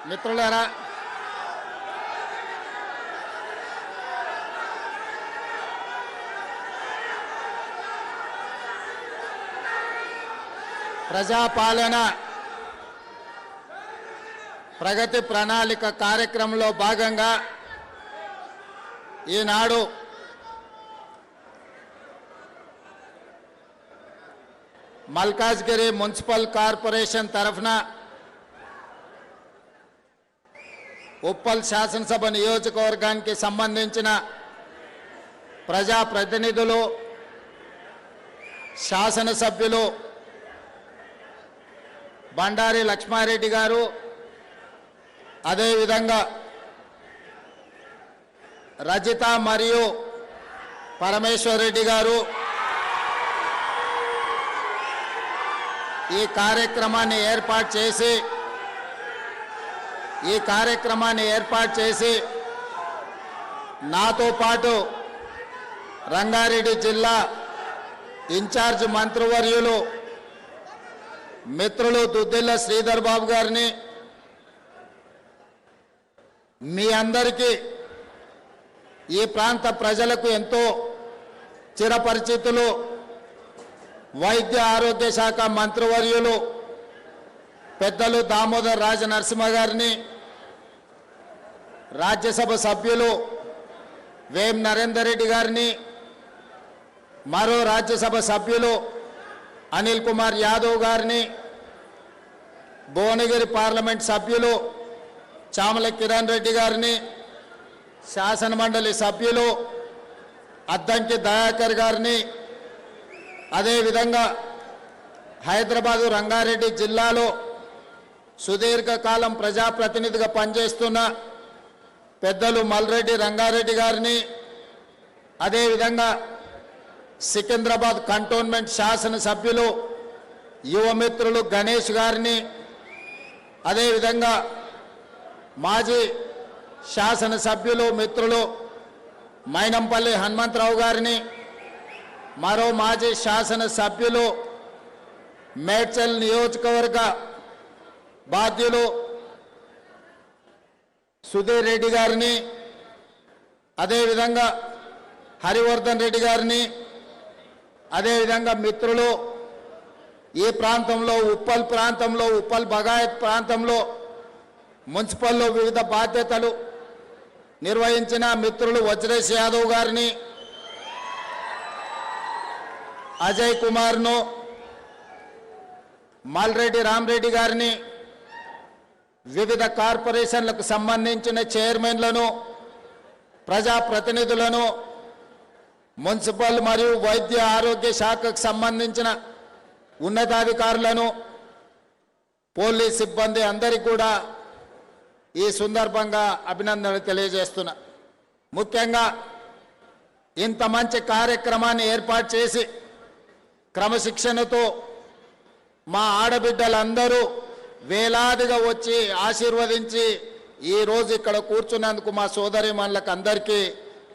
మిత్రులారా, ప్రజాపాలన ప్రగతి ప్రణాళిక కార్యక్రమంలో భాగంగా ఈనాడు మల్కాజ్గిరి మున్సిపల్ కార్పొరేషన్ తరఫున ఉప్పల్ శాసనసభ నియోజకవర్గానికి సంబంధించిన ప్రజాప్రతినిధులు, శాసనసభ్యులు బండారి లక్ష్మారెడ్డి గారు, అదేవిధంగా రజిత మరియు పరమేశ్వర్ రెడ్డి గారు ఈ కార్యక్రమాన్ని ఏర్పాటు చేసి నాతో పాటు రంగారెడ్డి జిల్లా ఇన్ఛార్జ్ మంత్రివర్యులు మిత్రులు దుద్దిల్ల శ్రీధర్ బాబు గారిని, మీ అందరికీ ఈ ప్రాంత ప్రజలకు ఎంతో చిరపరిచితులు వైద్య ఆరోగ్య శాఖ మంత్రివర్యులు పెద్దలు దామోదర్ రాజ నరసింహ గారిని, రాజ్యసభ సభ్యులు వేం నరేందర్ రెడ్డి గారిని, మరో రాజ్యసభ సభ్యులు అనిల్ కుమార్ యాదవ్ గారిని, భువనగిరి పార్లమెంట్ సభ్యులు చామల కిరణ్ రెడ్డి గారిని, శాసనమండలి సభ్యులు అద్దంకి దయాకర్ గారిని, అదేవిధంగా హైదరాబాదు రంగారెడ్డి జిల్లాలో సుదీర్ఘకాలం ప్రజాప్రతినిధిగా పనిచేస్తున్న పెద్దలు మల్రెడ్డి రంగారెడ్డి గారిని, అదేవిధంగా సికింద్రాబాద్ కంటోన్మెంట్ శాసనసభ్యులు యువమిత్రులు గణేష్ గారిని, అదేవిధంగా మాజీ శాసనసభ్యులు మిత్రులు మైనంపల్లి హనుమంతరావు గారిని, మరో మాజీ శాసనసభ్యులు మేడ్చల్ నియోజకవర్గ బాధ్యులు సుధీర్ రెడ్డి గారిని, అదేవిధంగా హరివర్ధన్ రెడ్డి గారిని, అదేవిధంగా మిత్రులు ఈ ప్రాంతంలో ఉప్పల్ బగాయత్ ప్రాంతంలో మున్సిపల్లో వివిధ బాధ్యతలు నిర్వహించిన మిత్రులు వజ్రేష్ యాదవ్ గారిని, అజయ్ కుమార్ను, మల్రెడ్డి రామరెడ్డి గారిని, వివిధ కార్పొరేషన్లకు సంబంధించిన చైర్మన్లను, ప్రజాప్రతినిధులను, మున్సిపల్ మరియు వైద్య ఆరోగ్య శాఖకు సంబంధించిన ఉన్నతాధికారులను, పోలీస్ సిబ్బంది అందరికీ కూడా ఈ సందర్భంగా అభినందనలు తెలియజేస్తున్నా. ముఖ్యంగా ఇంత మంచి కార్యక్రమాన్ని ఏర్పాటు చేసి క్రమశిక్షణతో మా ఆడబిడ్డలందరూ వేలాదిగా వచ్చి ఆశీర్వదించి ఈరోజు ఇక్కడ కూర్చున్నందుకు మా సోదరిమణులకు అందరికీ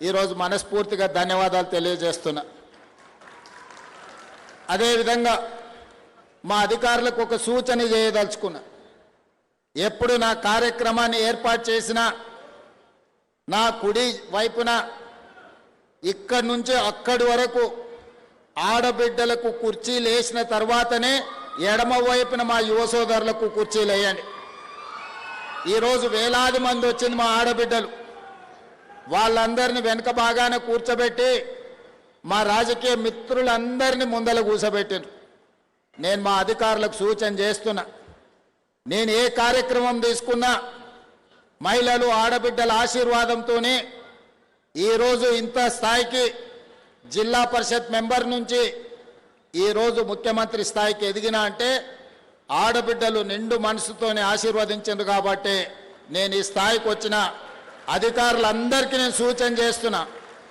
ఈరోజు మనస్ఫూర్తిగా ధన్యవాదాలు తెలియజేస్తున్నా. అదేవిధంగా మా అధికారులకు ఒక సూచన చేయదలుచుకున్నా. ఎప్పుడు నా కార్యక్రమాన్ని ఏర్పాటు చేసినా నా కుడి వైపున ఇక్కడి నుంచి అక్కడి వరకు ఆడబిడ్డలకు కుర్చీలు వేసిన తర్వాతనే ఎడమ వైపున మా యువ సోదరులకు కుర్చీలు వేయండి. ఈరోజు వేలాది మంది వచ్చింది మా ఆడబిడ్డలు. వాళ్ళందరినీ వెనక భాగాన కూర్చోబెట్టి మా రాజకీయ మిత్రులందరినీ ముందర కూర్చోబెట్టారు. నేను మా అధికారులకు సూచన చేస్తున్నా, నేను ఏ కార్యక్రమం తీసుకున్నా మహిళలు ఆడబిడ్డల ఆశీర్వాదంతోనే ఈరోజు ఇంత స్థాయికి జిల్లా పరిషత్ మెంబర్ నుంచి ఈరోజు ముఖ్యమంత్రి స్థాయికి ఎదిగినా అంటే ఆడబిడ్డలు నిండు మనసుతోనే ఆశీర్వదించారు. కాబట్టి నేను ఈ స్థాయికి వచ్చిన అధికారులందరికీ నేను సూచన చేస్తున్నా,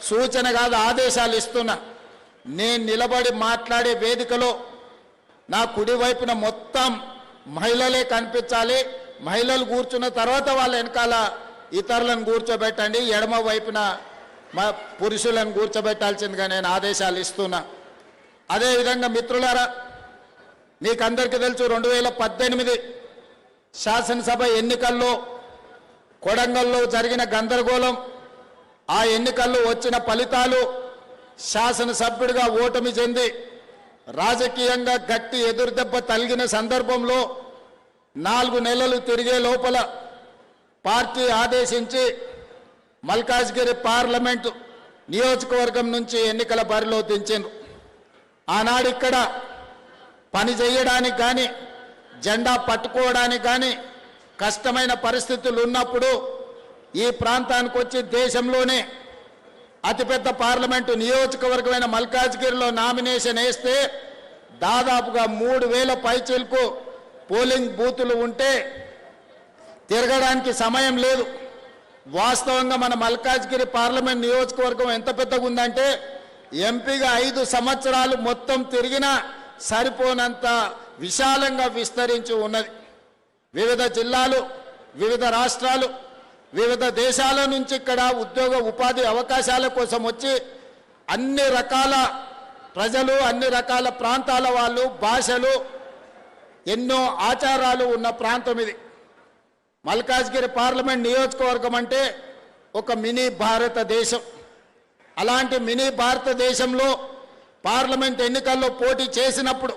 సూచన కాదు ఆదేశాలు ఇస్తున్నా. నేను నిలబడి మాట్లాడే వేదికలో నా కుడి వైపున మొత్తం మహిళలే కనిపించాలి. మహిళలు కూర్చున్న తర్వాత వాళ్ళ వెనకాల ఇతరులను కూర్చోబెట్టండి, ఎడమ వైపున మా పురుషులను కూర్చోబెట్టాల్సిందిగా నేను ఆదేశాలు ఇస్తున్నా. అదేవిధంగా మిత్రులారా, మీకందరికీ తెలుసు 2018 శాసనసభ ఎన్నికల్లో కొడంగల్లో జరిగిన గందరగోళం, ఆ ఎన్నికల్లో వచ్చిన ఫలితాలు, శాసనసభ్యుడిగా ఓటమి చెంది రాజకీయంగా గట్టి ఎదురుదెబ్బ తగిలిన సందర్భంలో 4 నెలలు తిరిగే లోపల పార్టీ ఆదేశించి మల్కాజ్గిరి పార్లమెంటు నియోజకవర్గం నుంచి ఎన్నికల బరిలో దించారు. ఆనాడు ఇక్కడ పని చేయడానికి కానీ జెండా పట్టుకోవడానికి కానీ కష్టమైన పరిస్థితులు ఉన్నప్పుడు ఈ ప్రాంతానికి వచ్చి దేశంలోనే అతిపెద్ద పార్లమెంటు నియోజకవర్గమైన మల్కాజ్గిరిలో నామినేషన్ వేస్తే దాదాపుగా 3000 పైచిలకు పోలింగ్ బూతులు ఉంటే తిరగడానికి సమయం లేదు. వాస్తవంగా మన మల్కాజ్గిరి పార్లమెంట్ నియోజకవర్గం ఎంత పెద్దగా ఉందంటే ఎంపీగా 5 సంవత్సరాలు మొత్తం తిరిగినా సరిపోనంత విశాలంగా విస్తరించి ఉన్నది. వివిధ జిల్లాలు, వివిధ రాష్ట్రాలు, వివిధ దేశాల నుంచి ఇక్కడ ఉద్యోగ ఉపాధి అవకాశాల కోసం వచ్చి అన్ని రకాల ప్రజలు, అన్ని రకాల ప్రాంతాల వాళ్ళు, భాషలు, ఎన్నో ఆచారాలు ఉన్న ప్రాంతం ఇది. మల్కాజ్గిరి పార్లమెంట్ నియోజకవర్గం అంటే ఒక మినీ భారతదేశం. అలాంటి మినీ భారతదేశంలో పార్లమెంట్ ఎన్నికల్లో పోటీ చేసినప్పుడు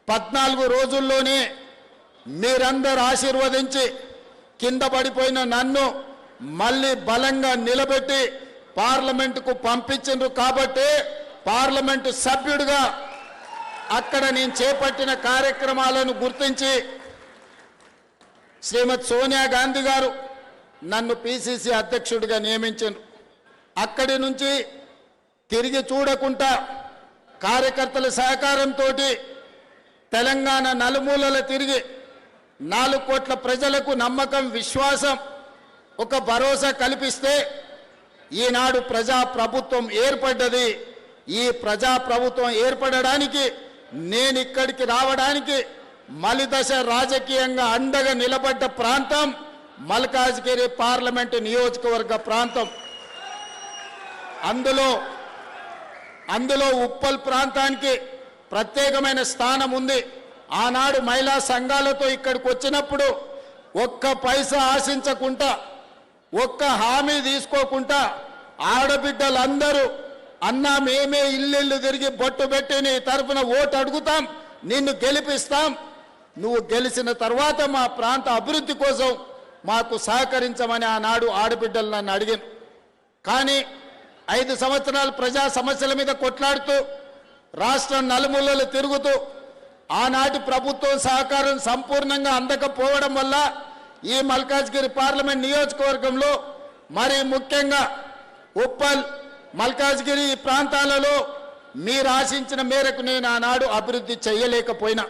14 రోజుల్లోనే మీరందరూ ఆశీర్వదించి కింద పడిపోయిన నన్ను మళ్ళీ బలంగా నిలబెట్టి పార్లమెంటుకు పంపించిండ్రు. కాబట్టి పార్లమెంటు సభ్యుడిగా అక్కడ నేను చేపట్టిన కార్యక్రమాలను గుర్తించి శ్రీమతి సోనియా గాంధీ గారు నన్ను పిసిసి అధ్యక్షుడిగా నియమించారు. అక్కడి నుంచి తిరిగి చూడకుండా కార్యకర్తల సహకారంతో తెలంగాణ నలుమూలల తిరిగి 4 కోట్ల ప్రజలకు నమ్మకం, విశ్వాసం, ఒక భరోసా కల్పిస్తే ఈనాడు ప్రజాప్రభుత్వం ఏర్పడ్డది. ఈ ప్రజాప్రభుత్వం ఏర్పడడానికి నేను ఇక్కడికి రావడానికి మలిదశ రాజకీయంగా అండగా నిలబడ్డ ప్రాంతం మల్కాజ్గిరి పార్లమెంటు నియోజకవర్గ ప్రాంతం. అందులో ఉప్పల్ ప్రాంతానికి ప్రత్యేకమైన స్థానం ఉంది. ఆనాడు మహిళా సంఘాలతో ఇక్కడికి వచ్చినప్పుడు ఒక్క పైసా ఆశించకుండా, ఒక్క హామీ తీసుకోకుండా ఆడబిడ్డలందరూ అన్నా మేమే ఇల్లు తిరిగి బొట్టు పెట్టి నీ తరఫున ఓటు అడుగుతాం, నిన్ను గెలిపిస్తాం, నువ్వు గెలిచిన తర్వాత మా ప్రాంత అభివృద్ధి కోసం మాకు సహకరించమని ఆనాడు ఆడబిడ్డలు నన్ను అడిగాను. కానీ 5 సంవత్సరాలు ప్రజా సమస్యల మీద కొట్లాడుతూ రాష్ట్రం నలుమూలలు తిరుగుతూ ఆనాటి ప్రభుత్వం సహకారం సంపూర్ణంగా అందకపోవడం వల్ల ఈ మల్కాజ్గిరి పార్లమెంట్ నియోజకవర్గంలో మరి ముఖ్యంగా ఉప్పల్, మల్కాజ్గిరి ఈ ప్రాంతాలలో మీరు ఆశించిన మేరకు నేను ఆనాడు అభివృద్ధి చేయలేకపోయినా.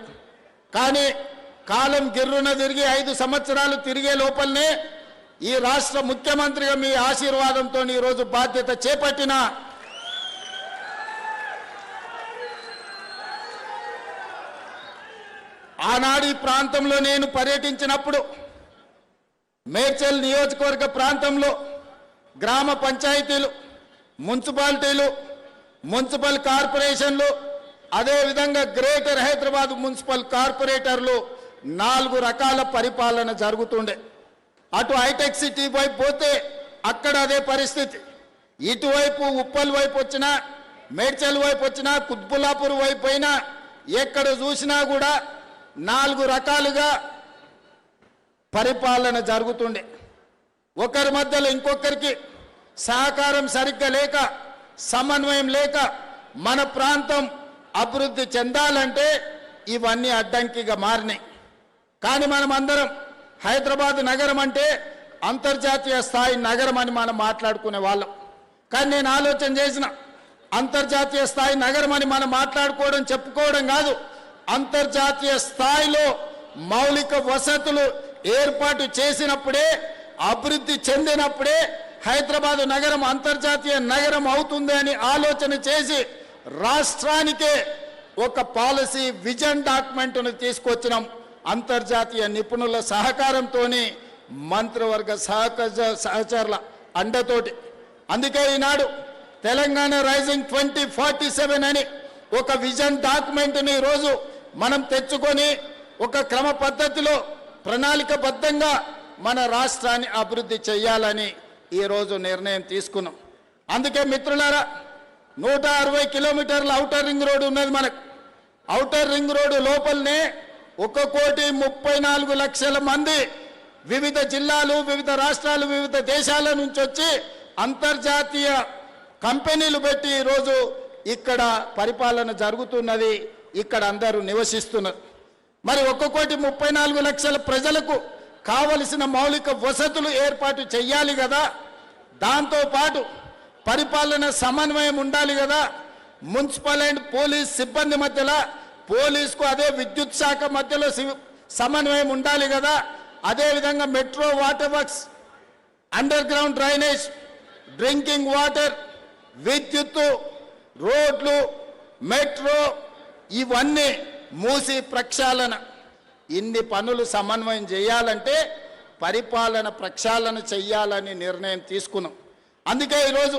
కానీ కాలం గిర్రున తిరిగి 5 సంవత్సరాలు తిరిగే లోపలనే ఈ రాష్ట్ర ముఖ్యమంత్రిగా మీ ఆశీర్వాదంతో ఈరోజు బాధ్యత చేపట్టిన ఆనాడు ఈ ప్రాంతంలో నేను పర్యటించినప్పుడు మేడ్చల్ నియోజకవర్గ ప్రాంతంలో గ్రామ పంచాయతీలు, మున్సిపాలిటీలు, మున్సిపల్ కార్పొరేషన్లు, అదేవిధంగా గ్రేటర్ హైదరాబాద్ మున్సిపల్ కార్పొరేటర్లు 4 రకాల పరిపాలన జరుగుతుండే. అటు హైటెక్ సిటీ వైపు పోతే అక్కడ అదే పరిస్థితి. ఇటువైపు ఉప్పల్ వైపు వచ్చినా, మేడ్చల్ వైపు వచ్చినా, కుత్బుల్లాపూర్ వైపు అయినా ఎక్కడ చూసినా కూడా 4 రకాలుగా పరిపాలన జరుగుతుండే. ఒకరి మధ్యలో ఇంకొకరికి సహకారం సరిగ్గా లేక, సమన్వయం లేక మన ప్రాంతం అభివృద్ధి చెందాలంటే ఇవన్నీ అడ్డంకిగా మారినాయి. కానీ మనం అందరం హైదరాబాద్ నగరం అంటే అంతర్జాతీయ స్థాయి నగరం అని మనం మాట్లాడుకునే వాళ్ళం. కానీ నేను ఆలోచన చేసిన అంతర్జాతీయ స్థాయి నగరం అని మనం మాట్లాడుకోవడం, చెప్పుకోవడం కాదు, అంతర్జాతీయ స్థాయిలో మౌలిక వసతులు ఏర్పాటు చేసినప్పుడే, అభివృద్ధి చెందినప్పుడే హైదరాబాద్ నగరం అంతర్జాతీయ నగరం అవుతుంది అని ఆలోచన చేసి రాష్ట్రానికే ఒక పాలసీ విజన్ డాక్యుమెంట్ను తీసుకొచ్చినాం. అంతర్జాతీయ నిపుణుల సహకారంతో, మంత్రివర్గ సహచరుల అండతోటి. అందుకే ఈనాడు తెలంగాణ రైజింగ్ 2047 అని ఒక విజన్ డాక్యుమెంట్ని ఈరోజు మనం తెచ్చుకొని ఒక క్రమ పద్ధతిలో ప్రణాళికబద్ధంగా మన రాష్ట్రాన్ని అభివృద్ధి చేయాలని ఈరోజు నిర్ణయం తీసుకున్నాం. అందుకే మిత్రులారా, 160 కిలోమీటర్ల ఔటర్ రింగ్ రోడ్డు ఉన్నది మనకు. ఔటర్ రింగ్ రోడ్డు లోపలనే 1,34,00,000 మంది వివిధ జిల్లాలు, వివిధ రాష్ట్రాలు, వివిధ దేశాల నుంచి వచ్చి అంతర్జాతీయ కంపెనీలు పెట్టి ఈరోజు ఇక్కడ పరిపాలన జరుగుతున్నది. ఇక్కడ అందరూ నివసిస్తున్నారు. మరి 1,34,00,000 ప్రజలకు కావలసిన మౌలిక వసతులు ఏర్పాటు చేయాలి కదా. దాంతోపాటు పరిపాలన సమన్వయం ఉండాలి కదా. మున్సిపల్ అండ్ పోలీస్ సిబ్బంది మధ్యలో, పోలీసుకు అదే విద్యుత్ శాఖ మధ్యలో సమన్వయం ఉండాలి కదా. అదేవిధంగా metro, water works, under ground drainage, drinking water, విద్యుత్తు, రోడ్లు, మెట్రో, ఇవన్నీ మూసి ప్రక్షాళన, ఇన్ని పనులు సమన్వయం చేయాలంటే పరిపాలన ప్రక్షాళన చెయ్యాలని నిర్ణయం తీసుకున్నాం. అందుకే ఈరోజు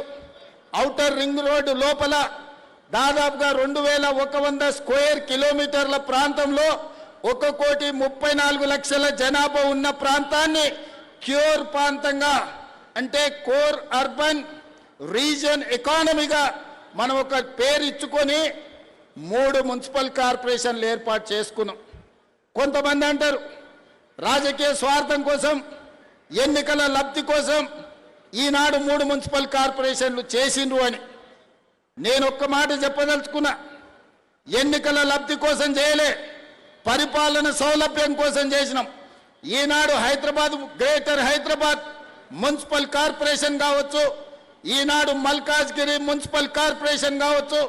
ఔటర్ రింగ్ రోడ్డు లోపల దాదాపుగా 2,100 స్క్వేర్ కిలోమీటర్ల ప్రాంతంలో 1,34,00,000 జనాభా ఉన్న ప్రాంతాన్ని క్యూర్ ప్రాంతంగా, అంటే కోర్ అర్బన్ రీజన్ ఎకానమీగా మనం ఒక పేరు ఇచ్చుకొని 3 మున్సిపల్ కార్పొరేషన్లు ఏర్పాటు చేసుకున్నాం. కొంతమంది అంటారు రాజకీయ స్వార్థం కోసం, ఎన్నికల లబ్ధి కోసం ఈనాడు 3 మున్సిపల్ కార్పొరేషన్లు చేసిండ్రు అని. నేను ఒక్క మాట చెప్పదలుచుకున్నా, ఎన్నికల లబ్ధి కోసం చేయలే, పరిపాలన సౌలభ్యం కోసం చేసినాం. ఈనాడు Hyderabad, greater Hyderabad municipal corporation కావచ్చు, ఈనాడు మల్కాజ్గిరి మున్సిపల్ కార్పొరేషన్ కావచ్చు,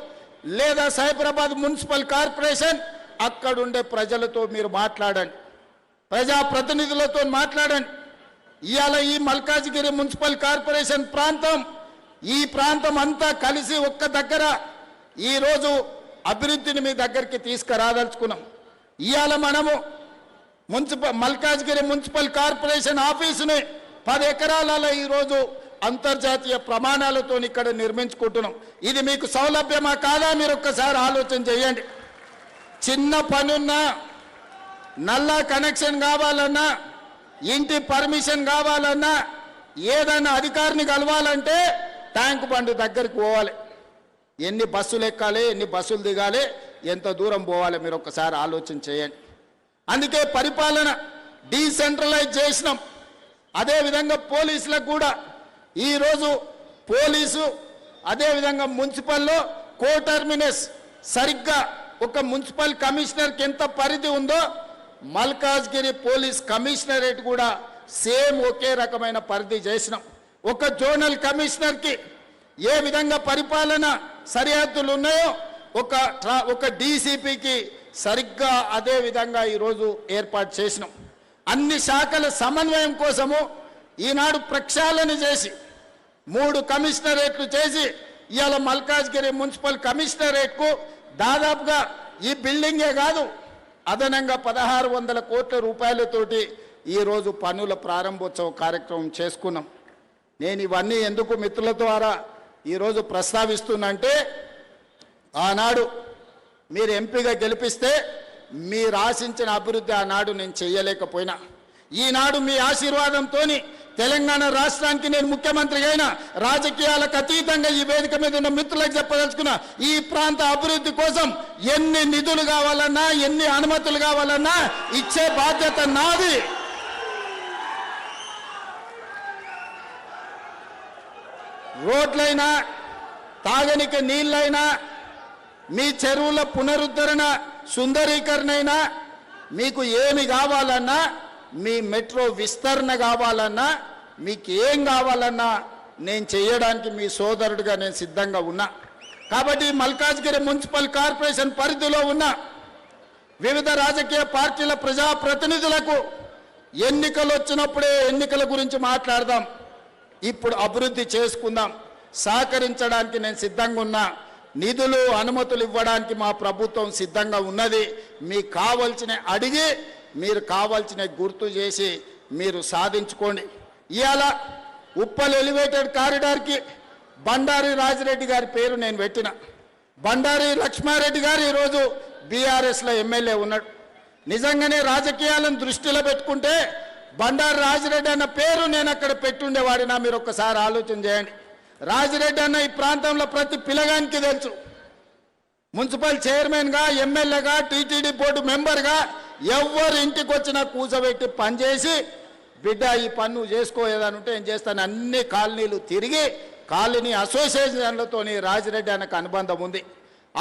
లేదా సైబరాబాద్ మున్సిపల్ కార్పొరేషన్, అక్కడుండే ప్రజలతో మీరు మాట్లాడండి, ప్రజాప్రతినిధులతో మాట్లాడండి. ఇవాళ ఈ మల్కాజ్గిరి మున్సిపల్ కార్పొరేషన్ ప్రాంతం, ఈ ప్రాంతం అంతా కలిసి ఒక్క దగ్గర ఈరోజు అభివృద్ధిని మీ దగ్గరికి తీసుకురాదలుచుకున్నాం. ఇవాళ మనము మల్కాజ్గిరి మున్సిపల్ కార్పొరేషన్ ఆఫీసుని 10 ఎకరాలలో ఈరోజు అంతర్జాతీయ ప్రమాణాలతో ఇక్కడ నిర్మించుకుంటున్నాం. ఇది మీకు సౌలభ్యమా కాదా మీరు ఒక్కసారి ఆలోచన చేయండి. చిన్న పనున్నా, నల్లా కనెక్షన్ కావాలన్నా, ఇంటి పర్మిషన్ కావాలన్నా, ఏదైనా అధికారిని కలవాలంటే ట్యాంక్ బండ్ దగ్గరికి పోవాలి. ఎన్ని బస్సులు ఎక్కాలి, ఎన్ని బస్సులు దిగాలి, ఎంత దూరం పోవాలి మీరు ఒక్కసారి ఆలోచన చేయండి. అందుకే పరిపాలన డీసెంట్రలైజ్ చేసినాం. అదేవిధంగా పోలీసులకు కూడా ఈరోజు పోలీసు, అదేవిధంగా మున్సిపల్లో కోటర్మినస్ సరిగ్గా ఒక మున్సిపల్ కమిషనర్కి ఎంత పరిధి ఉందో మల్కాజ్గిరి పోలీస్ కమిషనరేట్ కూడా సేమ్ ఒకే రకమైన పరిధి చేసినాం. ఒక జోనల్ కమిషనర్కి ఏ విధంగా పరిపాలన సరిహద్దులు ఉన్నాయో ఒక డీసీపీకి సరిగ్గా అదే విధంగా ఈరోజు ఏర్పాటు చేసినాం. అన్ని శాఖల సమన్వయం కోసము ఈనాడు ప్రక్షాళన చేసి 3 కమిషనరేట్లు చేసి ఇవాళ మల్కాజ్గిరి మున్సిపల్ కమిషనరేట్కు దాదాపుగా ఈ బిల్డింగే కాదు అదనంగా 1,600 కోట్ల రూపాయలతోటి ఈరోజు పనుల ప్రారంభోత్సవ కార్యక్రమం చేసుకున్నాం. నేను ఇవన్నీ ఎందుకు మిత్రుల ద్వారా ఈరోజు ప్రస్తావిస్తున్నంటే, ఆనాడు మీరు ఎంపీగా గెలిపిస్తే మీరు ఆశించిన అభివృద్ధి ఆనాడు నేను చేయలేకపోయినా, ఈనాడు మీ ఆశీర్వాదంతో తెలంగాణ రాష్ట్రానికి నేను ముఖ్యమంత్రిగా అయినా రాజకీయాలకు అతీతంగా ఈ వేదిక మీద ఉన్న మిత్రులకు చెప్పదలుచుకున్నా, ఈ ప్రాంత అభివృద్ధి కోసం ఎన్ని నిధులు కావాలన్నా, ఎన్ని అనుమతులు కావాలన్నా ఇచ్చే బాధ్యత నాది. రోడ్లైనా, తాగనికి నీళ్ళైనా, మీ చెరువుల పునరుద్ధరణ సుందరీకరణ అయినా, మీకు ఏమి కావాలన్నా, మీ మెట్రో విస్తరణ కావాలన్నా, మీకు ఏం కావాలన్నా నేను చేయడానికి మీ సోదరుడిగా నేను సిద్ధంగా ఉన్నా. కాబట్టి మల్కాజ్గిరి మున్సిపల్ కార్పొరేషన్ పరిధిలో ఉన్న వివిధ రాజకీయ పార్టీల ప్రజాప్రతినిధులకు ఎన్నికలు వచ్చినప్పుడే ఎన్నికల గురించి మాట్లాడదాం, ఇప్పుడు అభివృద్ధి చేసుకుందాం, సహకరించడానికి నేను సిద్ధంగా ఉన్నా. నిధులు అనుమతులు ఇవ్వడానికి మా ప్రభుత్వం సిద్ధంగా ఉన్నది. మీకు కావాల్సిన అడిగి మీరు కావాల్సిన గుర్తు చేసి మీరు సాధించుకోండి. ఇవాళ ఉప్పల్ ఎలివేటెడ్ కారిడార్కి బండారి రాజిరెడ్డి గారి పేరు నేను పెట్టిన. బండారి లక్ష్మారెడ్డి గారు ఈరోజు బీఆర్ఎస్లో ఎమ్మెల్యే ఉన్నాడు. నిజంగానే రాజకీయాలను దృష్టిలో పెట్టుకుంటే బండారు రాజిరెడ్డి అన్న పేరు నేను అక్కడ పెట్టుండేవాడినా మీరు ఒక్కసారి ఆలోచన చేయండి. రాజిరెడ్డి అన్న ఈ ప్రాంతంలో ప్రతి పిల్లగానికి తెలుసు. మున్సిపల్ చైర్మన్గా, ఎమ్మెల్యేగా, టీటీడీ బోర్డు మెంబర్గా ఎవరు ఇంటికి వచ్చినా కూర్చోబెట్టి పనిచేసి బిడ్డ ఈ పన్ను చేసుకోలేదనుంటే ఏం చేస్తాను అన్ని కాలనీలు తిరిగి కాలనీ అసోసియేషన్లతో రాజిరెడ్డి అన్నకు అనుబంధం ఉంది.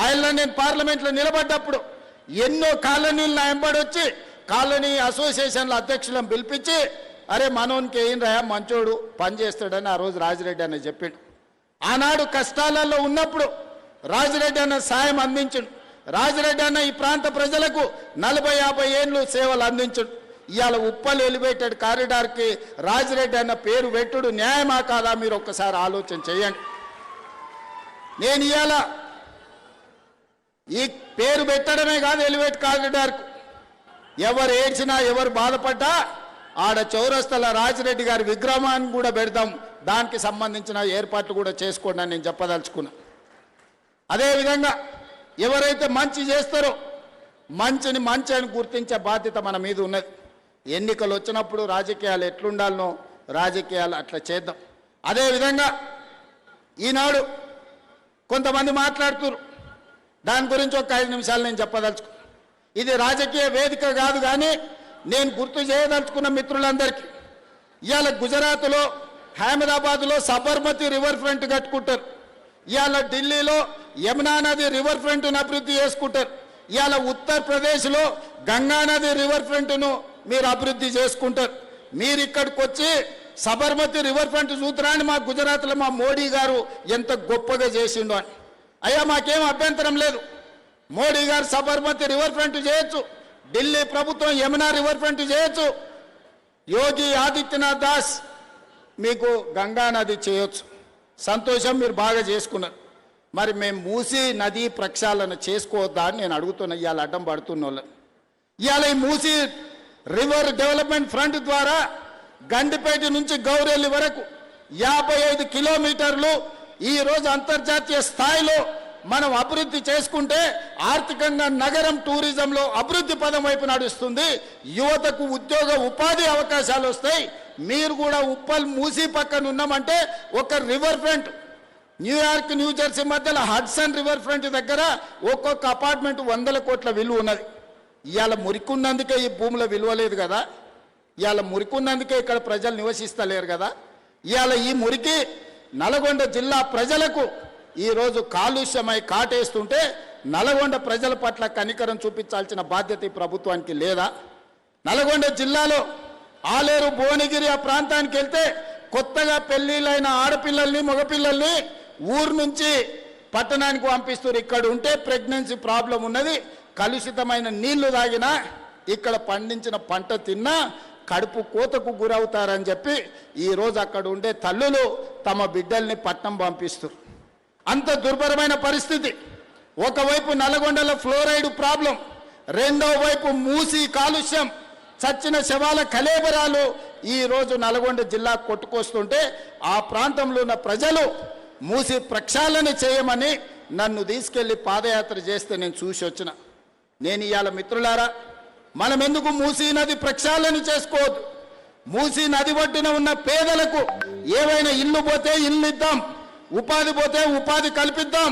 ఆయనలో నేను పార్లమెంట్లో నిలబడ్డప్పుడు ఎన్నో కాలనీలు నా వెంబడి వచ్చి కాలనీ అసోసియేషన్ల అధ్యక్షులను పిలిపించి అరే మనోనికి ఏం రా మంచోడు పనిచేస్తాడని ఆ రోజు రాజిరెడ్డి అన్న చెప్పిండు. ఆనాడు కష్టాలలో ఉన్నప్పుడు రాజిరెడ్డి అన్న సాయం అందించుడు. రాజిరెడ్డి అన్న ఈ ప్రాంత ప్రజలకు 40-50 ఏళ్ళు సేవలు అందించుడు. ఇవాళ ఉప్పల్ ఎలివేటెడ్ కారిడార్కి రాజిరెడ్డి అన్న పేరు పెట్టుడు న్యాయమా కాదా మీరు ఒక్కసారి ఆలోచన చేయండి. నేను ఇవాళ ఈ పేరు పెట్టడమే కాదు, ఎలివేట్ కారిడార్కు ఎవరు ఏడ్చినా ఎవరు బాధపడ్డా ఆడ చౌరస్తల రాజిరెడ్డి గారి విగ్రహాన్ని కూడా పెడదాం, దానికి సంబంధించిన ఏర్పాట్లు కూడా చేసుకోండి అని నేను చెప్పదలుచుకున్నా. అదేవిధంగా ఎవరైతే మంచి చేస్తారో మంచిని మంచి అని గుర్తించే బాధ్యత మన మీద ఉన్నది. ఎన్నికలు వచ్చినప్పుడు రాజకీయాలు ఎట్లుండాలనో రాజకీయాలు అట్లా చేద్దాం. అదేవిధంగా ఈనాడు కొంతమంది మాట్లాడుతున్నారు, దాని గురించి ఒక 5 నిమిషాలు నేను చెప్పదలుచుకున్నా. ఇది రాజకీయ వేదిక కాదు, కానీ నేను గుర్తు చేయదలుచుకున్న మిత్రులందరికీ ఇవాళ గుజరాత్లో అహ్మదాబాద్లో సబర్మతి రివర్ ఫ్రంట్ కట్టుకుంటారు. ఇవాళ ఢిల్లీలో యమునా నది రివర్ ఫ్రంట్ను అభివృద్ధి చేసుకుంటారు. ఇవాళ ఉత్తరప్రదేశ్లో గంగా నది రివర్ ఫ్రంట్ను మీరు అభివృద్ధి చేసుకుంటారు. మీరు ఇక్కడికి వచ్చి సబర్మతి రివర్ ఫ్రంట్ చూతురాని మా గుజరాత్లో మా మోడీ గారు ఎంత గొప్పగా చేసిండు అని. అయ్యా మాకేం అభ్యంతరం లేదు, మోడీ గారు సబర్మతి రివర్ ఫ్రంట్ చేయొచ్చు, ఢిల్లీ ప్రభుత్వం యమునా రివర్ ఫ్రంట్ చేయొచ్చు, యోగి ఆదిత్యనాథ్ దాస్ మీకు గంగా నది చేయొచ్చు. సంతోషం, మీరు బాగా చేసుకున్నారు. మరి మేము మూసీ నది ప్రక్షాళన చేసుకోవద్దా అని నేను అడుగుతున్నా. ఇవాళ అడ్డం పడుతున్న వాళ్ళని ఇవాళ ఈ మూసీ రివర్ డెవలప్మెంట్ ఫ్రంట్ ద్వారా గండిపేట నుంచి గౌరెల్లి వరకు 55 కిలోమీటర్లు ఈరోజు అంతర్జాతీయ స్థాయిలో మనం అభివృద్ధి చేసుకుంటే ఆర్థికంగా నగరం టూరిజంలో అభివృద్ధి పదం వైపు నడుస్తుంది. యువతకు ఉద్యోగ ఉపాధి అవకాశాలు వస్తాయి. మీరు కూడా ఉప్పల్ మూసీ పక్కన ఉన్నామంటే ఒక రివర్ ఫ్రంట్ న్యూయార్క్ న్యూజెర్సీ మధ్యలో హడ్సన్ రివర్ ఫ్రంట్ దగ్గర ఒక్కొక్క అపార్ట్మెంట్ 100 కోట్ల విలువ ఉన్నది. ఇవాళ మురికున్నందుకే ఈ భూమిలో విలువ లేదు కదా, ఇవాళ మురికున్నందుకే ఇక్కడ ప్రజలు నివసిస్తలేరు కదా. ఇవాళ ఈ మురికి నల్గొండ జిల్లా ప్రజలకు ఈరోజు కాలుష్యమై కాటేస్తుంటే నల్గొండ ప్రజల పట్ల కనికరం చూపించాల్సిన బాధ్యత ఈ ప్రభుత్వానికి లేదా? నల్గొండ జిల్లాలో ఆలేరు భువనగిరి ఆ ప్రాంతానికి వెళ్తే కొత్తగా పెళ్లిళ్ళైన ఆడపిల్లల్ని మగపిల్లల్ని ఊరు నుంచి పట్టణానికి పంపిస్తారు. ఇక్కడ ఉంటే ప్రెగ్నెన్సీ ప్రాబ్లం ఉన్నది, కలుషితమైన నీళ్లు తాగినా ఇక్కడ పండించిన పంట తిన్నా కడుపు కోతకు గురవుతారని చెప్పి ఈరోజు అక్కడ ఉండే తల్లులు తమ బిడ్డల్ని పట్నం పంపిస్తారు. అంత దుర్భరమైన పరిస్థితి. ఒకవైపు నల్గొండలో ఫ్లోరైడ్ ప్రాబ్లం, రెండో వైపు మూసి కాలుష్యం, చచ్చిన శవాల కలేబరాలు ఈరోజు నల్గొండ జిల్లా కొట్టుకొస్తుంటే ఆ ప్రాంతంలో ఉన్న ప్రజలు మూసి ప్రక్షాళన చేయమని నన్ను తీసుకెళ్లి పాదయాత్ర చేస్తే నేను చూసి వచ్చిన. నేను ఇవాళ మిత్రులారా, మనం ఎందుకు మూసీ నది ప్రక్షాళన చేసుకోవద్దు? మూసీ నది ఒడ్డున ఉన్న పేదలకు ఏవైనా ఇల్లు పోతే ఇల్లు ఇద్దాం, ఉపాధి పోతే ఉపాధి కల్పిద్దాం,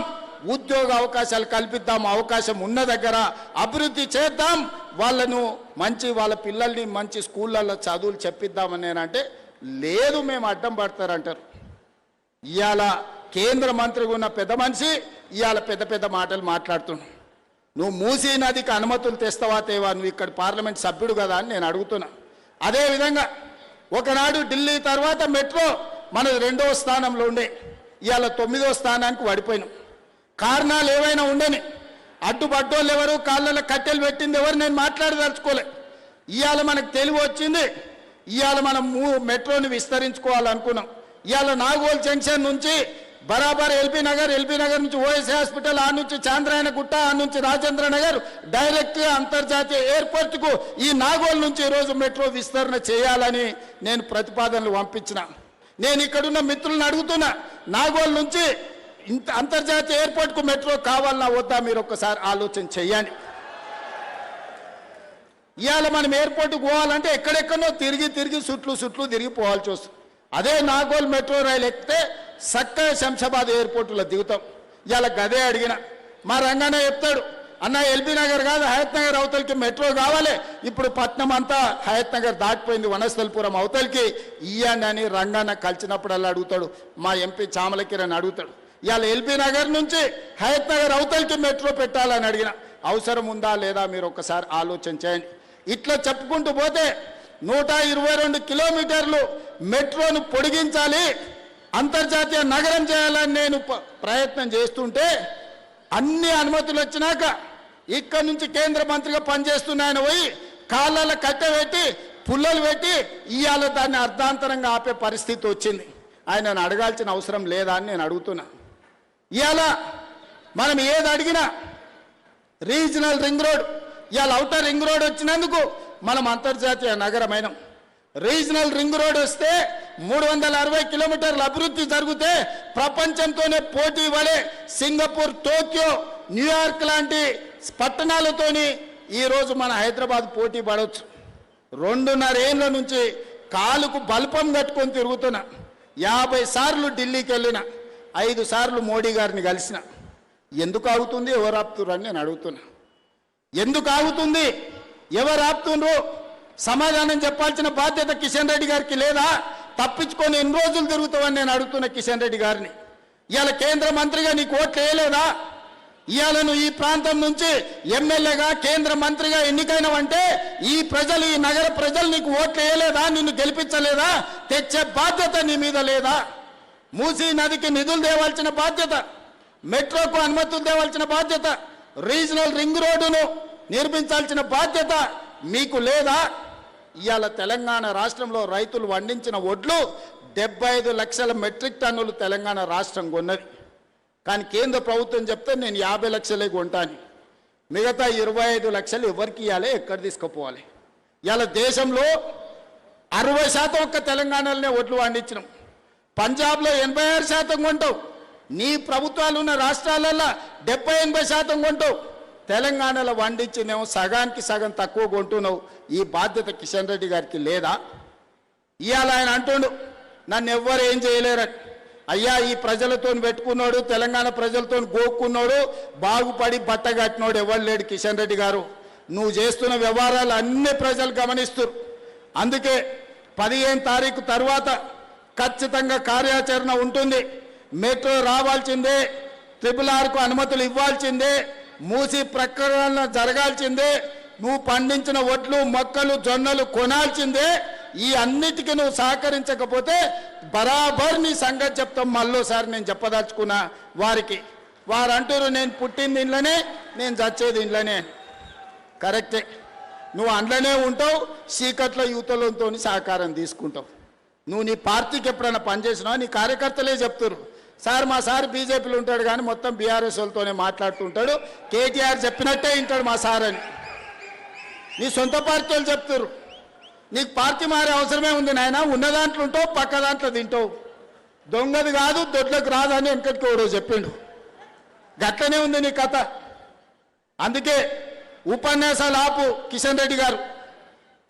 ఉద్యోగ అవకాశాలు కల్పిద్దాం. అవకాశం ఉన్న దగ్గర అభివృద్ధి చేద్దాం, వాళ్ళను వాళ్ళ పిల్లల్ని మంచి స్కూళ్ళల్లో చదువులు చెప్పిద్దామని నేనంటే లేదు, మేము అడ్డం పడతారంటారు. ఇవాళ కేంద్ర మంత్రిగా ఉన్న పెద్ద మనిషి ఇవాళ పెద్ద పెద్ద మాటలు మాట్లాడుతున్నాడు. నువ్వు మూసీ నదికి అనుమతులు తెస్తావా తేవా? నువ్వు ఇక్కడ పార్లమెంట్ సభ్యుడు కదా అని నేను అడుగుతున్నా. అదేవిధంగా ఒకనాడు ఢిల్లీ తర్వాత మెట్రో మనది 2వ స్థానంలో ఉండే, ఇవాళ 9వ స్థానానికి పడిపోయినాం. కారణాలు ఏవైనా ఉండని, అడ్డుపడ్డోళ్ళు ఎవరు, కాళ్ళలో కట్టెలు పెట్టింది ఎవరు, నేను మాట్లాడదలుచుకోలే. ఇవాళ మనకు తెలివి వచ్చింది, ఇవాళ మనం మెట్రోని విస్తరించుకోవాలనుకున్నాం. ఇవాళ నాగోల్ జంక్షన్ నుంచి బరాబర్ ఎల్బీ నగర్ నుంచి ఓఎస్ హాస్పిటల్, ఆ నుంచి చాంద్రాయణ గుట్ట, ఆ నుంచి రాజేంద్ర నగర్ డైరెక్ట్గా అంతర్జాతీయ ఎయిర్పోర్ట్కు ఈ నాగోల్ నుంచి ఈరోజు మెట్రో విస్తరణ చేయాలని నేను ప్రతిపాదనలు పంపించిన. నేను ఇక్కడున్న మిత్రులను అడుగుతున్నా, నాగోల్ నుంచి అంతర్జాతీయ ఎయిర్పోర్ట్కు మెట్రో కావాలన్నా వద్దా? మీరు ఒక్కసారి ఆలోచన చేయండి. ఇవాళ మనం ఎయిర్పోర్ట్కి పోవాలంటే ఎక్కడెక్కడో తిరిగి చుట్లు తిరిగి పోవాల్సి వస్తుంది. అదే నాగోల్ మెట్రో రైలు ఎక్కితే చక్కగా శంషాబాద్ ఎయిర్పోర్టులో దిగుతాం. ఇవాళ గదే అడిగిన మా రంగానే చెప్తాడు, అన్న ఎల్బీ నగర్ కాదు హయత్ నగర్ అవతలికి మెట్రో కావాలి, ఇప్పుడు పట్నం అంతా హయత్ నగర్ దాటిపోయింది, వనస్థలపురం అవతలికి ఇయ్యండి అని రంగాన కలిసినప్పుడల్లా అడుగుతాడు. మా ఎంపీ చామల కిరణ్ అడుగుతాడు, ఇవాళ ఎల్బీ నగర్ నుంచి హయత్ నగర్ అవతలికి మెట్రో పెట్టాలని అడిగిన. అవసరం ఉందా లేదా మీరు ఒక్కసారి ఆలోచన చేయండి. ఇట్లా చెప్పుకుంటూ పోతే 122 కిలోమీటర్లు మెట్రోను పొడిగించాలి, అంతర్జాతీయ నగరం చేయాలని నేను ప్రయత్నం చేస్తుంటే అన్ని అనుమతులు వచ్చినాక ఇక్కడి నుంచి కేంద్ర మంత్రిగా పనిచేస్తున్న ఆయన పోయి కాళ్ళ కట్టెపెట్టి పుల్లలు పెట్టి ఇవాళ దాన్ని అర్ధాంతరంగా ఆపే పరిస్థితి వచ్చింది. ఆయనను అడగాల్సిన అవసరం లేదా అని నేను అడుగుతున్నా. ఇవాళ మనం ఏది అడిగినా రీజనల్ రింగ్ రోడ్, ఇవాళ ఔటర్ రింగ్ రోడ్ వచ్చినందుకు మనం అంతర్జాతీయ నగరమైనాం. రీజనల్ రింగ్ రోడ్ వస్తే 360 కిలోమీటర్ల అభివృద్ధి జరిగితే ప్రపంచంతోనే పోటీ పడే సింగపూర్, టోక్యో, న్యూయార్క్ లాంటి పట్టణాలతోని ఈరోజు మన హైదరాబాద్ పోటీ పడవచ్చు. 2.5 ఏళ్ళ నుంచి కాలుకు బల్పం కట్టుకొని తిరుగుతున్నా. 50 సార్లు ఢిల్లీకి వెళ్ళిన, 5 సార్లు మోడీ గారిని కలిసిన. ఎందుకు ఆగుతుంది, ఎవరు ఆపుతున్నారు నేను అడుగుతున్నా. ఎందుకు ఆగుతుంది, ఎవరు ఆపుతుండ్రు? సమాధానం చెప్పాల్సిన బాధ్యత కిషన్ రెడ్డి గారికి లేదా? తప్పించుకొని ఎన్ని రోజులు తిరుగుతావని నేను అడుగుతున్న కిషన్ రెడ్డి గారిని. ఇవాళ కేంద్ర మంత్రిగా నీకు ఓట్లు వేయలేదా? ఇవాళ నువ్వు ఈ ప్రాంతం నుంచి ఎమ్మెల్యేగా కేంద్ర మంత్రిగా ఎన్నికైనవంటే ఈ ప్రజలు, ఈ నగర ప్రజలు నీకు ఓట్లు వేయలేదా? నిన్ను గెలిపించలేదా? తెచ్చే బాధ్యత నీ మీద లేదా? మూసీ నదికి నిధులు తేవాల్సిన బాధ్యత, మెట్రోకు అనుమతులు తేవాల్సిన బాధ్యత, రీజనల్ రింగ్ రోడ్డును నిర్మించాల్సిన బాధ్యత మీకు లేదా? ఇవాళ తెలంగాణ రాష్ట్రంలో రైతులు పండించిన వడ్లు 75 లక్షల మెట్రిక్ టన్నులు తెలంగాణ రాష్ట్రం కొన్నది. కానీ కేంద్ర ప్రభుత్వం చెప్తే నేను 50 లక్షలే కొంటాను, మిగతా 25 లక్షలు ఎవరికి ఇవ్వాలి, ఎక్కడ తీసుకుపోవాలి? ఇవాళ దేశంలో 60% ఒక్క తెలంగాణలోనే వడ్లు పండించినాం. పంజాబ్లో 86% కొంటావు, నీ ప్రభుత్వాలు ఉన్న రాష్ట్రాలలో 70-80% కొంటావు. తెలంగాణలో వండించినేమో సగానికి సగం తక్కువ కొంటున్నావు. ఈ బాధ్యత కిషన్ రెడ్డి గారికి లేదా? ఇవాళ ఆయన అంటుండు నన్ను ఎవ్వరు ఏం చేయలేరని. అయ్యా, ఈ ప్రజలతో పెట్టుకున్నాడు, తెలంగాణ ప్రజలతో గోక్కున్నాడు, బాగుపడి బట్ట కట్టినోడు ఎవరు లేడు కిషన్ రెడ్డి గారు. నువ్వు చేస్తున్న వ్యవహారాలు అన్ని ప్రజలు గమనిస్తారు. అందుకే 15 తారీఖు తర్వాత ఖచ్చితంగా కార్యాచరణ ఉంటుంది. మెట్రో రావాల్సిందే, RRRకు అనుమతులు ఇవ్వాల్సిందే, మూసి ప్రకటన జరగాల్సిందే, నువ్వు పండించిన వడ్లు, మొక్కలు, జొన్నలు కొనాల్సిందే. ఈ అన్నిటికీ నువ్వు సహకరించకపోతే బరాబర్ నీ సంగతి చెప్తాం. మళ్ళోసారి నేను చెప్పదలుచుకున్నా వారికి. వారు అంటారు నేను పుట్టింది ఇంట్లోనే, నేను చచ్చేది ఇంట్లోనే. కరెక్టే, నువ్వు అందులోనే ఉంటావు, చీకట్లో యువతలతో సహకారం తీసుకుంటావు. నువ్వు నీ పార్టీకి ఎప్పుడైనా పనిచేసినావు, నీ కార్యకర్తలే చెప్తారు సార్ మా సార్ బీజేపీలో ఉంటాడు కానీ మొత్తం బీఆర్ఎస్ వాళ్ళతోనే మాట్లాడుతుంటాడు, కేటీఆర్ చెప్పినట్టే వింటాడు మా సార్ అని నీ సొంత పార్టీ వాళ్ళు చెప్తారు. నీకు పార్టీ మారే అవసరమే ఉంది నాయన, ఉన్న దాంట్లో ఉంటావు, పక్క దాంట్లో తింటావు. దొంగది కాదు, దొడ్లకు రాదని వెనకటికి ఎవడో చెప్పిండు. గట్లనే ఉంది నీ కథ. అందుకే ఉపన్యాసాలు ఆపు కిషన్ రెడ్డి గారు.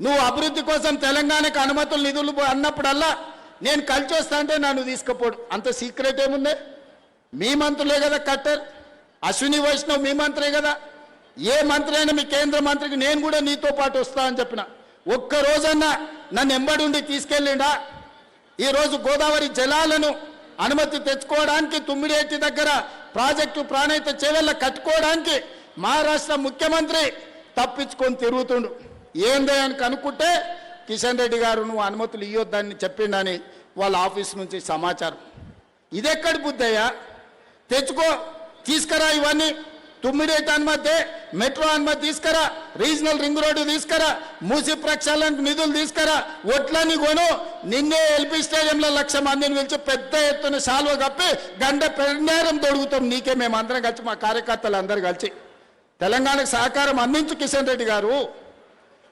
నువ్వు అభివృద్ధి కోసం తెలంగాణకు అనుమతులు, నిధులు అన్నప్పుడల్లా నేను కలిసి వస్తా అంటే నన్ను తీసుకుపోడు. అంత సీక్రెట్ ఏముంది? మీ మంత్రులే కదా కట్టర్, అశ్విని వైష్ణవ్ మీ మంత్రే కదా. ఏ మంత్రి అయినా మీ కేంద్ర మంత్రికి నేను కూడా నీతో పాటు వస్తా అని చెప్పిన. ఒక్కరోజన్నా నన్ను ఎంబడి తీసుకెళ్ళిండా? ఈరోజు గోదావరి జలాలను అనుమతి తెచ్చుకోవడానికి, తుమ్మిడిఎట్టి దగ్గర ప్రాజెక్టు ప్రాణహిత చేవెళ్ళ కట్టుకోవడానికి మహారాష్ట్ర ముఖ్యమంత్రి తప్పించుకొని తిరుగుతుండు. ఏందే అని కనుక్కుంటే కిషన్ రెడ్డి గారు నువ్వు అనుమతులు ఇవ్వద్దని చెప్పిండని వాళ్ళ ఆఫీస్ నుంచి సమాచారం. ఇదెక్కడి బుద్ధయ్యా? తెచ్చుకో, తీసుకురా ఇవన్నీ. తుమ్మిడిఎట్టి అనుమతి, మెట్రో అనుమతి తీసుకురా, రీజనల్ రింగ్ రోడ్డు తీసుకురా, మూసి ప్రక్షాళనకు నిధులు తీసుకురా, ఒట్లని కొను. నిన్నే ఎల్పీ స్టేడియంలో 1,00,000 మందిని పిలిచి పెద్ద ఎత్తున శాల్వ కప్పి గంట పెండారం తొడుగుతాం నీకే. మేమందరం కలిసి, మా కార్యకర్తలు అందరూ కలిసి తెలంగాణకు సహకారం అందించు కిషన్ రెడ్డి గారు.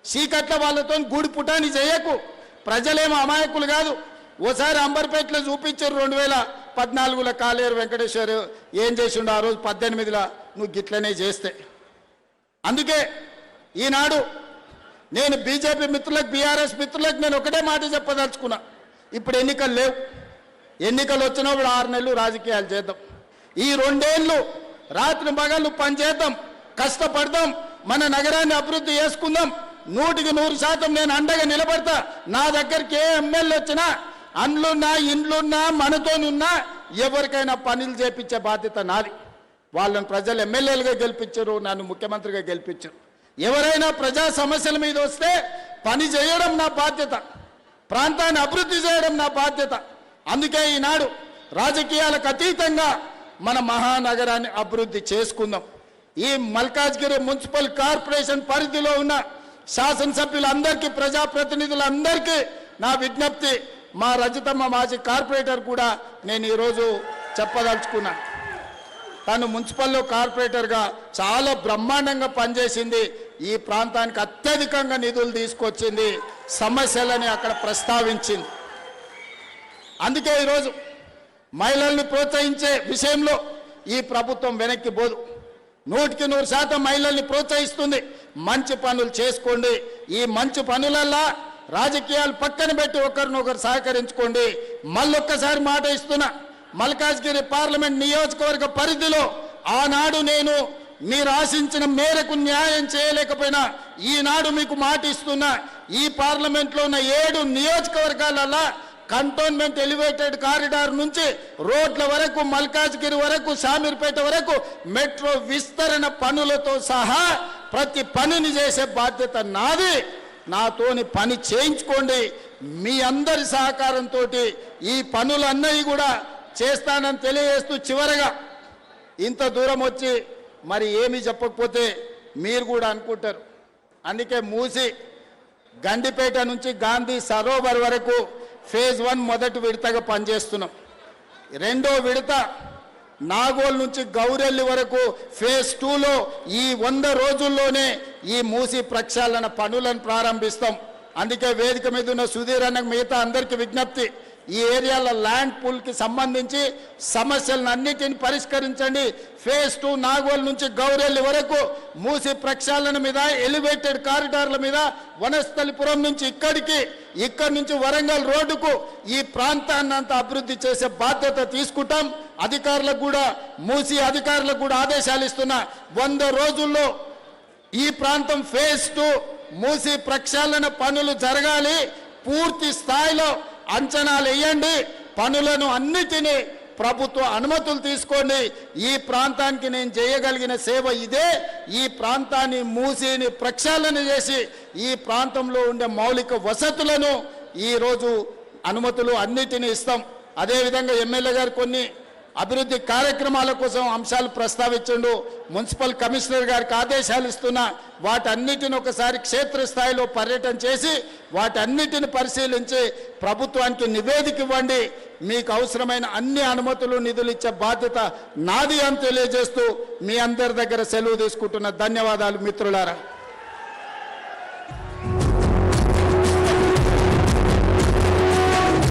చీకట్ల వాళ్ళతో గూడి పుటాని చేయకు. ప్రజలేమో అమాయకులు కాదు. ఓసారి అంబర్పేటలో చూపించారు 2014లో కాలేరు వెంకటేశ్వర్ ఏం చేసిండు ఆ రోజు 18లో నువ్వు గిట్లనే చేస్తే. అందుకే ఈనాడు నేను బీజేపీ మిత్రులకు బీఆర్ఎస్ మిత్రులకు నేను ఒకటే మాట చెప్పదలుచుకున్నా, ఇప్పుడు ఎన్నికలు లేవు, ఎన్నికలు వచ్చినప్పుడు 6 నెలలు రాజకీయాలు చేద్దాం. ఈ 2 ఏళ్ళు రాత్రి పగళ్ళు పనిచేద్దాం, కష్టపడదాం, మన నగరాన్ని అభివృద్ధి చేసుకుందాం. 100% నేను అండగా నిలబడతా. నా దగ్గరికి ఏ ఎమ్మెల్యే వచ్చినా అండ్లున్నా ఇండ్లున్నా మనతోనున్నా ఎవరికైనా పనులు చేపించే బాధ్యత నాది. వాళ్ళని ప్రజలు ఎమ్మెల్యేలుగా గెలిపించారు, నన్ను ముఖ్యమంత్రిగా గెలిపించారు. ఎవరైనా ప్రజా సమస్యల మీద వస్తే పని చేయడం నా బాధ్యత, ప్రాంతాన్ని అభివృద్ధి చేయడం నా బాధ్యత. అందుకే ఈనాడు రాజకీయాలకు అతీతంగా మన మహానగరాన్ని అభివృద్ధి చేసుకుందాం. ఈ మల్కాజ్గిరి మున్సిపల్ కార్పొరేషన్ పరిధిలో ఉన్న శాసనసభ్యులందరికీ, ప్రజాప్రతినిధులందరికీ నా విజ్ఞప్తి, మా రజితమ్మ మాజీ కార్పొరేటర్ కూడా నేను ఈరోజు చెప్పదలుచుకున్నా. తను మున్సిపల్లో కార్పొరేటర్గా చాలా బ్రహ్మాండంగా పనిచేసింది, ఈ ప్రాంతానికి అత్యధికంగా నిధులు తీసుకొచ్చింది, సమస్యలని అక్కడ ప్రస్తావించింది. అందుకే ఈరోజు మహిళల్ని ప్రోత్సహించే విషయంలో ఈ ప్రభుత్వం వెనక్కి పోదు. 100% మహిళల్ని ప్రోత్సహిస్తుంది. మంచి పనులు చేసుకోండి. ఈ మంచి పనులల్లా రాజకీయాలు పక్కన పెట్టి ఒకరినొకరు సహకరించుకోండి. మళ్ళొక్కసారి మాట ఇస్తున్నా, మల్కాజ్గిరి పార్లమెంట్ నియోజకవర్గ పరిధిలో ఆనాడు నేను మీరు ఆశించిన మేరకు న్యాయం చేయలేకపోయినా ఈనాడు మీకు మాట ఇస్తున్నా, ఈ పార్లమెంట్లో ఉన్న 7 నియోజకవర్గాలల్లా కంటోన్మెంట్ ఎలివేటెడ్ కారిడార్ నుంచి రోడ్ల వరకు, మల్కాజ్గిరి వరకు, శామీర్పేట వరకు మెట్రో విస్తరణ పనులతో సహా ప్రతి పనిని చేసే బాధ్యత నాది. నాతోని పని చేయించుకోండి. మీ అందరి సహకారంతో ఈ పనులన్నీ కూడా చేస్తానని తెలియజేస్తూ, చివరగా ఇంత దూరం వచ్చి మరి ఏమీ చెప్పకపోతే మీరు కూడా అనుకుంటారు. అందుకే మూసి గండిపేట నుంచి గాంధీ సరోవర్ వరకు ఫేజ్ 1 మొదటి విడతగా పనిచేస్తున్నాం. 2వ విడత నాగోల్ నుంచి గౌరెల్లి వరకు ఫేజ్ 2లో ఈ 100 రోజుల్లోనే ఈ మూసి ప్రక్షాళన పనులను ప్రారంభిస్తాం. అందుకే వేదిక మీద ఉన్న సుధీర్ అన్న మిగతా అందరికీ విజ్ఞప్తి, ఈ ఏరియాలో ల్యాండ్ పూల్కి సంబంధించి సమస్యలను అన్నిటిని పరిష్కరించండి. ఫేజ్ 2 నాగోల్ నుంచి గౌరెల్లి వరకు మూసి ప్రక్షాళన మీద, ఎలివేటెడ్ కారిడార్ల మీద, వనస్థలిపురం నుంచి ఇక్కడి నుంచి వరంగల్ రోడ్డుకు ఈ ప్రాంతాన్ని అంతా అభివృద్ధి చేసే బాధ్యత తీసుకుంటాం. అధికారులకు కూడా, మూసి అధికారులకు కూడా ఆదేశాలు ఇస్తున్నా, 100 రోజుల్లో ఈ ప్రాంతం ఫేజ్ 2 మూసి ప్రక్షాళన పనులు జరగాలి. పూర్తి స్థాయిలో అంచనాలు వేయండి. పనులను అన్నిటినీ ప్రభుత్వ అనుమతులు తీసుకోండి. ఈ ప్రాంతానికి నేను చేయగలిగిన సేవ ఇదే. ఈ ప్రాంతాన్ని మూసిని ప్రక్షాళన చేసి ఈ ప్రాంతంలో ఉండే మౌలిక వసతులను ఈరోజు అనుమతులు అన్నిటినీ ఇస్తాం. అదేవిధంగా ఎమ్మెల్యే గారు కొన్ని అభివృద్ధి కార్యక్రమాల కోసం అంశాలు ప్రస్తావించండు. మున్సిపల్ కమిషనర్ గారికి ఆదేశాలు ఇస్తున్నా, వాటన్నిటిని ఒకసారి క్షేత్రస్థాయిలో పర్యటన చేసి వాటన్నిటిని పరిశీలించి ప్రభుత్వానికి నివేదిక ఇవ్వండి. మీకు అవసరమైన అన్ని అనుమతులు, నిధులు ఇచ్చే బాధ్యత నాది అని తెలియజేస్తూ మీ అందరి దగ్గర సెలవు తీసుకుంటున్న. ధన్యవాదాలు మిత్రులారా.